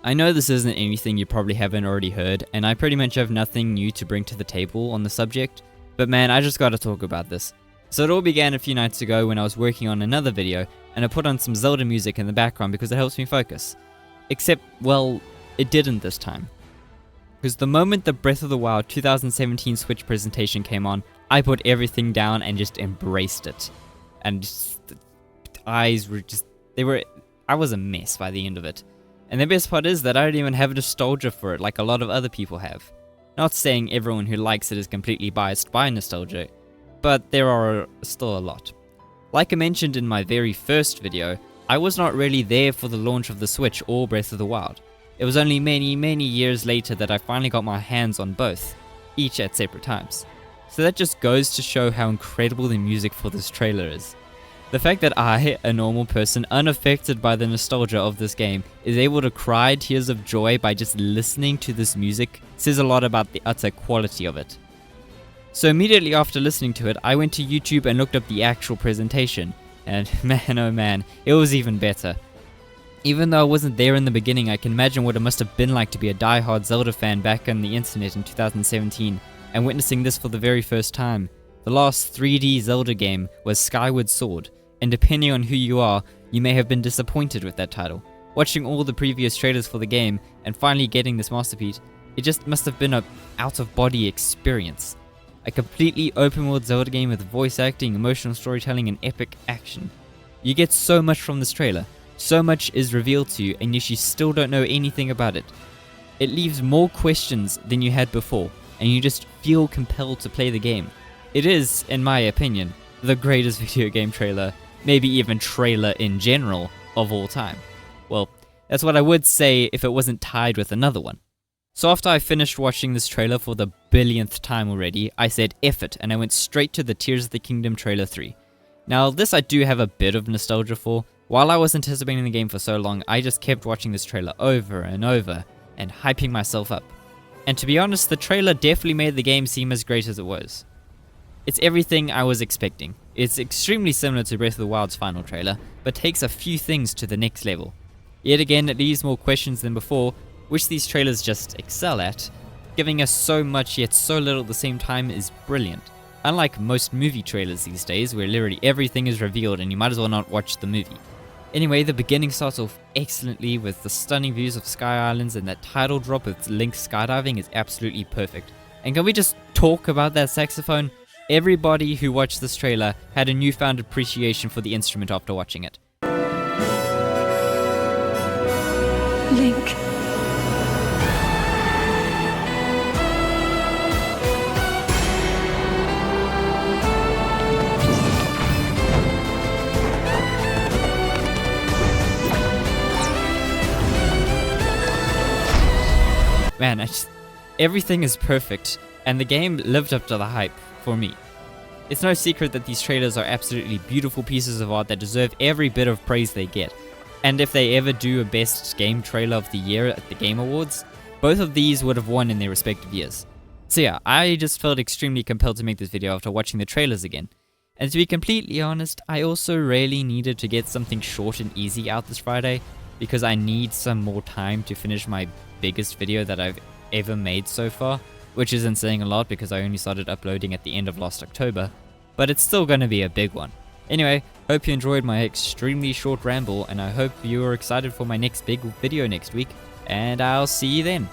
I know this isn't anything you probably haven't already heard, and I pretty much have nothing new to bring to the table on the subject, but man, I just gotta talk about this. So it all began a few nights ago when I was working on another video, and I put on some Zelda music in the background because it helps me focus. Except, well, it didn't this time. Because the moment the Breath of the Wild 2017 Switch presentation came on, I put everything down and just embraced it. And just, the eyes were just, I was a mess by the end of it. And the best part is that I don't even have nostalgia for it like a lot of other people have. Not saying everyone who likes it is completely biased by nostalgia, but there are still a lot. Like I mentioned in my very first video, I was not really there for the launch of the Switch or Breath of the Wild. It was only many years later that I finally got my hands on both, each at separate times. So that just goes to show how incredible the music for this trailer is. The fact that I, a normal person unaffected by the nostalgia of this game, is able to cry tears of joy by just listening to this music says a lot about the utter quality of it. So immediately after listening to it, I went to YouTube and looked up the actual presentation, and man oh man, it was even better. Even though I wasn't there in the beginning, I can imagine what it must have been like to be a die-hard Zelda fan back on the internet in 2017, and witnessing this for the very first time. The last 3D Zelda game was Skyward Sword, and depending on who you are, you may have been disappointed with that title. Watching all the previous trailers for the game, and finally getting this masterpiece, it just must have been an out-of-body experience. A completely open-world Zelda game with voice acting, emotional storytelling, and epic action. You get so much from this trailer, so much is revealed to you, and yet you still don't know anything about it. It leaves more questions than you had before, and you just feel compelled to play the game. It is, in my opinion, the greatest video game trailer, maybe even trailer in general, of all time. Well, that's what I would say if it wasn't tied with another one. So after I finished watching this trailer for the billionth time already, I said F it, and I went straight to the Tears of the Kingdom trailer 3. Now this I do have a bit of nostalgia for. While I was anticipating the game for so long, I just kept watching this trailer over and over, and hyping myself up. And to be honest, the trailer definitely made the game seem as great as it was. It's everything I was expecting. It's extremely similar to Breath of the Wild's final trailer, but takes a few things to the next level. Yet again, it leaves more questions than before, which these trailers just excel at. Giving us so much yet so little at the same time is brilliant. Unlike most movie trailers these days, where literally everything is revealed and you might as well not watch the movie. Anyway, the beginning starts off excellently with the stunning views of Sky Islands, and that title drop with Link skydiving is absolutely perfect. And can we just talk about that saxophone? Everybody who watched this trailer had a newfound appreciation for the instrument after watching it. Link. Man, everything is perfect, and the game lived up to the hype, for me. It's no secret that these trailers are absolutely beautiful pieces of art that deserve every bit of praise they get. And if they ever do a Best Game Trailer of the Year at the Game Awards, both of these would have won in their respective years. So yeah, I just felt extremely compelled to make this video after watching the trailers again. And to be completely honest, I also really needed to get something short and easy out this Friday, because I need some more time to finish my biggest video that I've ever made so far, which isn't saying a lot because I only started uploading at the end of last October, but it's still going to be a big one. Anyway, hope you enjoyed my extremely short ramble, and I hope you are excited for my next big video next week, and I'll see you then.